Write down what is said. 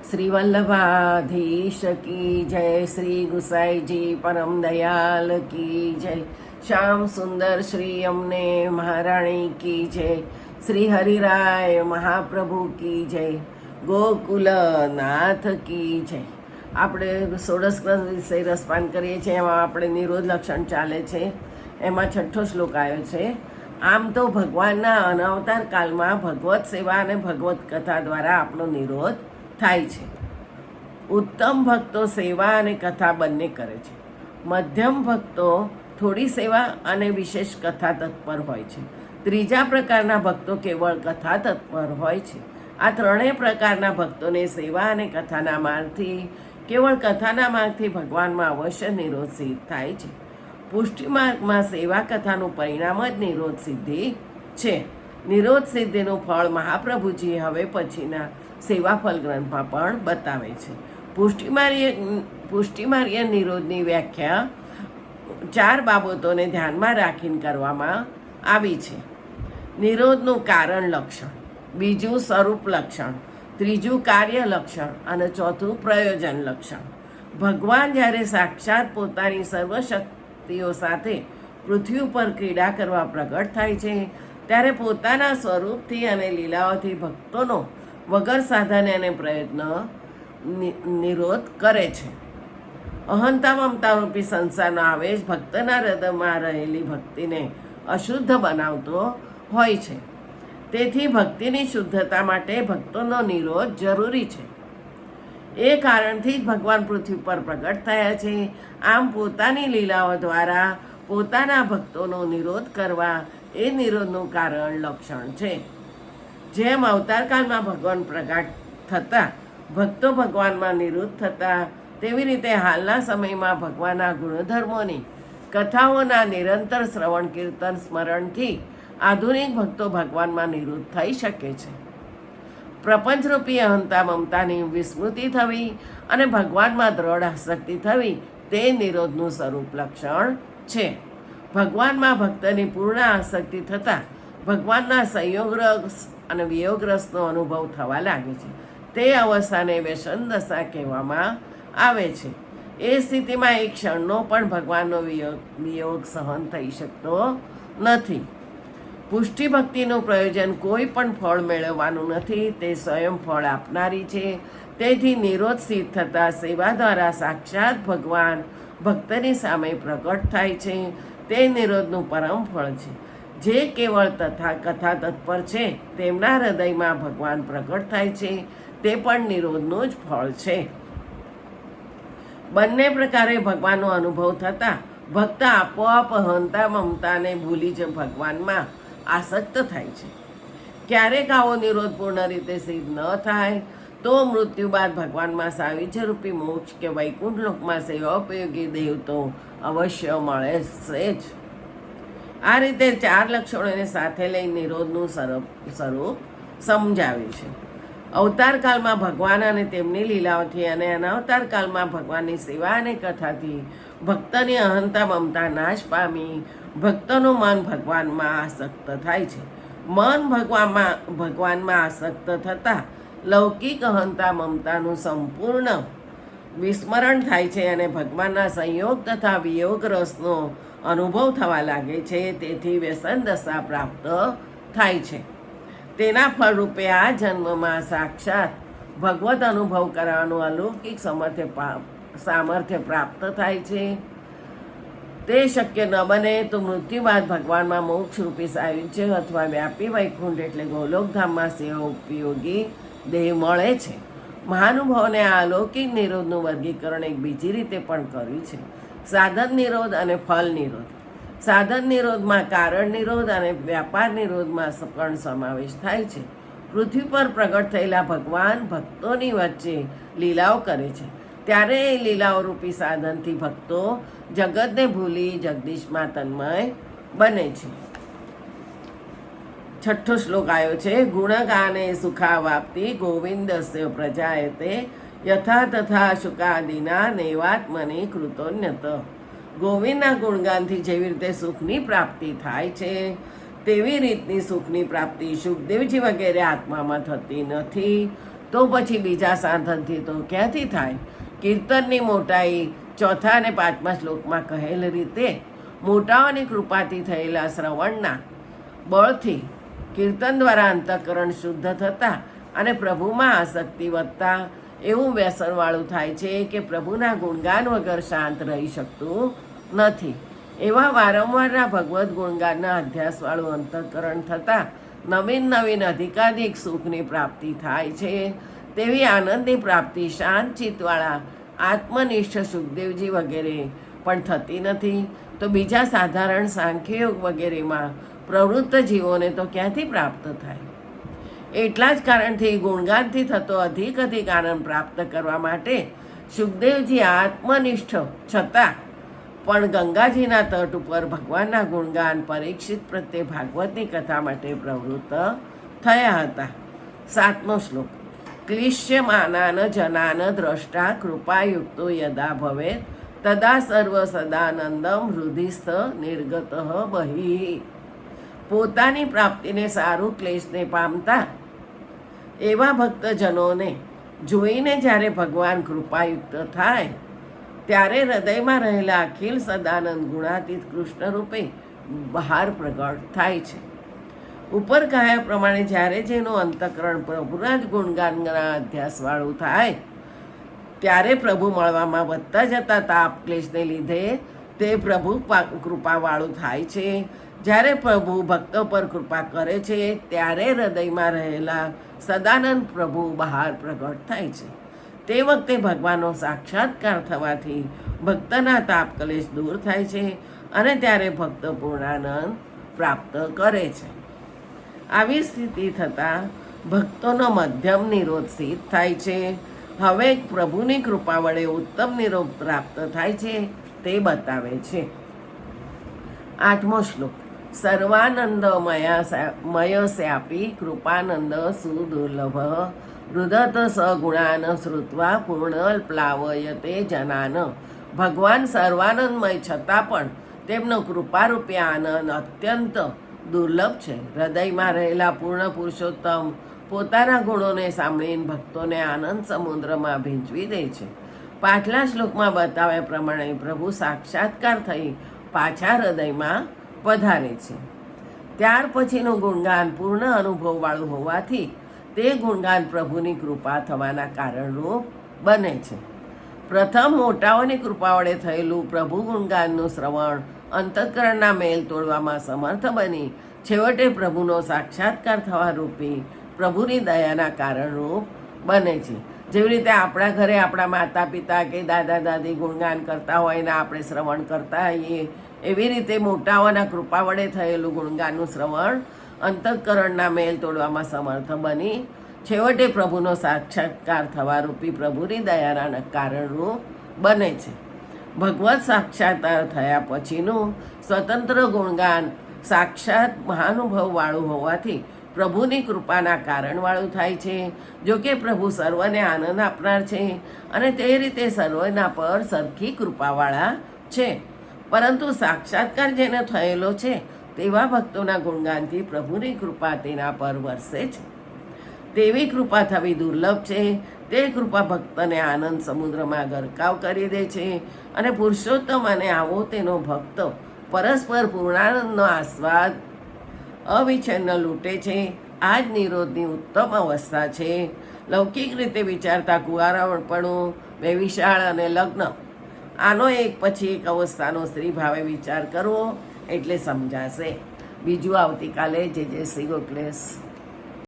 श्री वल्लभाधीश की जय, श्री गुसाई जी परम दयाल की जय, श्याम सुंदर श्री अमने महाराणी की जय, श्री हरिराय महाप्रभु की जय, ગોકુલ નાથ કી જય. આપણે 16 સ્કંદ વિશે રસપાન કરીએ છીએ. એમાં આપણે નિરોધ લક્ષણ ચાલે છે. એમાં 6ઠ્ઠો શ્લોક આવ્યો છે. આમ તો ભગવાનના અનવતાર કાળમાં ભગવત સેવા અને ભગવત કથા દ્વારા આપણો નિરોધ થાય છે. ઉત્તમ ભક્તો સેવા અને કથા બંને કરે છે. મધ્યમ ભક્તો થોડી સેવા અને વિશેષ કથા તત્પર હોય છે. ત્રીજા પ્રકારના ભક્તો કેવળ કથા તત્પર હોય છે. આ ત્રણેય પ્રકારના ભક્તોને સેવા અને કથાના માર્ગથી, કેવળ કથાના માર્ગથી ભગવાનમાં અવશ્ય નિરોધ સિદ્ધ થાય છે. પુષ્ટિ માર્ગમાં સેવા કથાનું પરિણામ જ નિરોધ સિદ્ધિ છે. નિરોધ સિદ્ધિનું ફળ મહાપ્રભુજી હવે પછીના સેવા ફલ ગ્રંથમાં પણ બતાવે છે. પુષ્ટિમાર્ગીય નિરોધની વ્યાખ્યા 4 બાબતોને ધ્યાનમાં રાખીને કરવામાં આવી છે. નિરોધનું કારણ લક્ષણ, બીજું સ્વરૂપ લક્ષણ, ત્રીજું કાર્ય લક્ષણ અને ચોથું પ્રયોજન લક્ષણ. ભગવાન જ્યારે સાક્ષાત પોતાની સર્વશક્તિઓ સાથે પૃથ્વી ઉપર ક્રીડા કરવા પ્રગટ થાય છે, ત્યારે પોતાના સ્વરૂપથી અને લીલાઓથી ભક્તોનો વગર સાધન અને પ્રયત્ન નિરોધ કરે છે. અહંતા મમતા રૂપી સંસારનો આવેશ ભક્તના હૃદયમાં રહેલી ભક્તિને અશુદ્ધ બનાવતો હોય છે. તેથી ભક્તિની શુદ્ધતા માટે ભક્તોનો નિરોધ જરૂરી છે. એ કારણથી જ ભગવાન પૃથ્વી પર પ્રગટ થયા છે. આમ પોતાની લીલાઓ દ્વારા પોતાના ભક્તોનો નિરોધ કરવા એ નિરોધનું કારણ લક્ષણ છે. જેમ અવતારકાળમાં ભગવાન પ્રગટ થતા ભક્તો ભગવાનમાં નિરુદ્ધ થતા, તેવી રીતે હાલના સમયમાં ભગવાનના ગુણધર્મોની કથાઓના નિરંતર શ્રવણ કીર્તન સ્મરણથી આધુનિક ભક્તો ભગવાનમાં નિરુદ્ધ થઈ શકે છે. પ્રપંચરૂપી અહંતા મમતાની વિસ્મૃતિ થવી અને ભગવાનમાં દ્રઢ આસક્તિ થવી તે નિરોધનું સ્વરૂપ લક્ષણ છે. ભગવાનમાં ભક્તની પૂર્ણ આસક્તિ થતાં ભગવાનના સંયોગરસ અને વિયોગરસનો અનુભવ થવા લાગે છે. તે અવસ્થાને વ્યસન દશા કહેવામાં આવે છે. એ સ્થિતિમાં એક ક્ષણનો પણ ભગવાનનો વિયોગ સહન થઈ શકતો નથી. પુષ્ટિ ભક્તિનું પ્રયોજન કોઈ પણ ફળ મેળવવાનું નથી, તે સ્વયં ફળ આપનારી છે. તેથી નિરોધ સિદ્ધ થતાં સેવા દ્વારા સાક્ષાત ભગવાન ભક્તની સામે પ્રગટ થાય છે. તે નિરોધનું પરમ ફળ છે. જે કેવળ કથા તત્પર છે તેમના હૃદયમાં ભગવાન પ્રગટ થાય છે. તે પણ નિરોધનું જ ફળ છે. બંને પ્રકારે ભગવાનનો અનુભવ થતાં ભક્ત આપોઆપ અહંતા મમતાને ભૂલી જ ભગવાનમાં આસક્ત થાય છે. ક્યારેક આવો નિરોધ પૂર્ણ રીતે સિદ્ધ ન થાય તો મૃત્યુ બાદ ભગવાનમાં સાયુજ્ય રૂપી મોક્ષ કે વૈકુંઠ લોકમાં સેવાપયોગી દેવ તો અવશ્ય મળે છે જ. આ રીતે 4 લક્ષણોને સાથે લઈ નિરોધનું સ્વરૂપ સમજાવ્યું છે. અવતાર કાળમાં ભગવાન અને તેમની લીલાઓથી અને અનવતાર કાળમાં ભગવાનની સેવા અને કથાથી ભક્તની અહંતા મમતા નાશ પામી ભક્તનું મન ભગવાનમાં આસક્ત થાય છે. મન ભગવાનમાં આસક્ત થતાં લૌકિક અહંતા મમતાનું સંપૂર્ણ વિસ્મરણ થાય છે અને ભગવાનના સંયોગ તથા વિયોગ રસનો અનુભવ થવા લાગે છે. તેથી વ્યસન દશા પ્રાપ્ત થાય છે. તેના ફળરૂપે આ જન્મમાં સાક્ષાત ભગવત અનુભવ કરવાનું અલૌકિક સામર્થ્ય પ્રાપ્ત થાય છે. તે શક્ય ન બને તો મૃત્યુ બાદ ભગવાનમાં મોક્ષરૂપી સાયુજ્ય અથવા વ્યાપી વૈકુંઠ એટલે ગોલોકધામમાં સેવા ઉપયોગી દેહ મળે છે. મહાનુભાવોને આ અલૌકિક નિરોધનું વર્ગીકરણ એક બીજી રીતે પણ કર્યું છે: સાધન નિરોધ અને ફલ નિરોધ. સાધન નિરોધમાં કારણ નિરોધ અને વ્યાપાર નિરોધમાં પણ સમાવેશ થાય છે. પૃથ્વી પર પ્રગટ થયેલા ભગવાન ભક્તોની વચ્ચે લીલાઓ કરે છે. ત્યારે એ લીલાઓ રૂપી સાધનથી ભક્તો જગતને ભૂલી જગદીશમાં તન્મય બને છે. 6ઠ્ઠો શ્લોક આવ્યો છે: ગુણગાને સુખાવાપ્તિ ગોવિંદસ્ય પ્રજાયતે યથા તથા શુકાદિના નૈવાત્મની કૃતોન્યત. ગોવિંદના ગુણગાનથી જેવી રીતે સુખની પ્રાપ્તિ થાય છે તેવી રીતની સુખની પ્રાપ્તિ સુખદેવજી વગેરે આત્મામાં થતી નથી. તો પછી બીજા સાધનથી તો ક્યાંથી થાય? કીર્તનની મોટાઈ ચોથા અને પાંચમા શ્લોકમાં કહેલ રીતે મોટાઓની કૃપાથી થયેલા શ્રવણના બળથી કીર્તન દ્વારા અંતઃકરણ શુદ્ધ થતા અને પ્રભુમાં આસક્તિ વધતા એવું વ્યસનવાળું થાય છે કે પ્રભુના ગુણગાન વગર શાંત રહી શકતું નથી. એવા વારંવારના ભગવદ્ ગુણગાનના અધ્યાસવાળું અંતઃકરણ થતાં નવીન નવીન અધિકાધિક સુખની પ્રાપ્તિ થાય છે. તેવી આનંદની પ્રાપ્તિ શાંત ચિત્તવાળા આત્મનિષ્ઠ સુખદેવજી વગેરે પણ થતી નથી. તો બીજા સાધારણ સાંખ્યયોગ વગેરેમાં પ્રવૃત્ત જીવોને તો ક્યાંથી પ્રાપ્ત થાય? એટલા જ કારણથી ગુણગાનથી થતો અધિક આનંદ પ્રાપ્ત કરવા માટે સુખદેવજી આત્મનિષ્ઠ છતાં પણ ગંગાજીના તટ ઉપર ભગવાનના ગુણગાન પરીક્ષિત પ્રત્યે ભાગવતની કથા માટે પ્રવૃત્ત થયા હતા. 7મો શ્લોક. ક્લિશ્યમાનાન જનાન દ્રષ્ટા કૃપાયુક્તો યદા ભવેત તદા સર્વ સદાનંદમ હૃદિસ્થ નિર્ગત બહિ. પોતાની પ્રાપ્તિને સારું ક્લેશને પામતા એવા ભક્તજનોને જોઈને જ્યારે ભગવાન કૃપાયુક્ત થાય ત્યારે હૃદયમાં રહેલા અખિલ સદાનંદ ગુણાતીત કૃષ્ણ રૂપે બહાર પ્રગટ થાય છે. ઉપર કહ્યા પ્રમાણે જ્યારે જેનું અંતઃકરણ પ્રભુના જ ગુણગાનના અધ્યાસવાળું થાય ત્યારે પ્રભુ મળવામાં વધતા જતા તાપ ક્લેશને લીધે તે પ્રભુ કૃપાવાળું થાય છે. જ્યારે પ્રભુ ભક્તો પર કૃપા કરે છે ત્યારે હૃદયમાં રહેલા સદાનંદ પ્રભુ બહાર પ્રગટ થાય છે. તે વખતે ભગવાનનો સાક્ષાત્કાર થવાથી ભક્તના તાપ કલેશ દૂર થાય છે અને ત્યારે ભક્ત પૂર્ણાનંદ પ્રાપ્ત કરે છે. આવી સ્થિતિ થતાં ભક્તોનો મધ્યમ નિરોધ સિદ્ધ થાય છે. હવે પ્રભુની કૃપા વડે ઉત્તમ નિરોધ પ્રાપ્ત થાય છે તે બતાવે છે. 8મો શ્લોક. સર્વાનંદમયસ્યાપી કૃપાનંદ સુદુર્લભ હૃદત સગુણાન શ્રુત્વા પૂર્ણ પ્લાવયતે જનાન. ભગવાન સર્વાનંદમય છતાં પણ તેમનો કૃપારૂપી આનંદ અત્યંત દુર્લભ છે. હૃદયમાં રહેલા પૂર્ણ પુરુષોત્તમ પોતાના ગુણોને સાંભળીને ભક્તોને આનંદ સમુદ્રમાં ભીંચવી દે છે. પાછલા શ્લોકમાં બતાવ્યા પ્રમાણે પ્રભુ સાક્ષાત્કાર થઈ પાછા હૃદયમાં પધારે છે. ત્યાર પછીનું ગુણગાન પૂર્ણ અનુભવવાળું હોવાથી તે ગુણગાન પ્રભુની કૃપા થવાના કારણરૂપ બને છે. પ્રથમ મોટાઓની કૃપા વડે થયેલું પ્રભુ ગુણગાનનું શ્રવણ અંતઃકરણના મેલ તોડવામાં સમર્થ બની છેવટે પ્રભુનો સાક્ષાત્કાર થવા રૂપી પ્રભુની દયાના કારણરૂપ બને છે. જેવી રીતે આપણા ઘરે આપણા માતા પિતા કે દાદા દાદી ગુણગાન કરતા હોય ને આપણે શ્રવણ કરતા હોઈએ, એવી રીતે મોટાઓના કૃપા વડે થયેલું ગુણગાનનું શ્રવણ અંતઃકરણના મેલ તોડવામાં સમર્થ બની છેવટે પ્રભુનો સાક્ષાત્કાર થવા રૂપી પ્રભુની દયાના કારણરૂપ બને છે. ભગવત સાક્ષાત્કાર થયા પછીનું સ્વતંત્ર ગુણગાન સાક્ષાત મહાનુભવવાળું હોવાથી પ્રભુની કૃપાના કારણવાળું થાય છે. જો કે પ્રભુ સર્વને આનંદ આપનાર છે અને તે રીતે સર્વના પર સરખી કૃપાવાળા છે, પરંતુ સાક્ષાત્કાર જેને થયેલો છે તેવા ભક્તોના ગુણગાનથી પ્રભુની કૃપા તેના પર વરસે છે. તેવી કૃપા થવી દુર્લભ છે. તે કૃપા ભક્તને આનંદ સમુદ્રમાં ગરકાવ કરી દે છે અને પુરુષોત્તમ અને આવો તેનો ભક્ત પરસ્પર પૂર્ણાનંદનો આસ્વાદ અવિચ્છિન્ન લૂંટે છે. આ જ નિરોધની ઉત્તમ અવસ્થા છે. લૌકિક રીતે વિચારતા કુંવારાપણું, વ્યભિચાર અને લગ્ન, આનો એક પછી એક અવસ્થાનો સ્ત્રી ભાવે વિચાર કરવો એટલે સમજાશે. બીજું આવતીકાલે. જય જય શ્રી ગોખલેશ.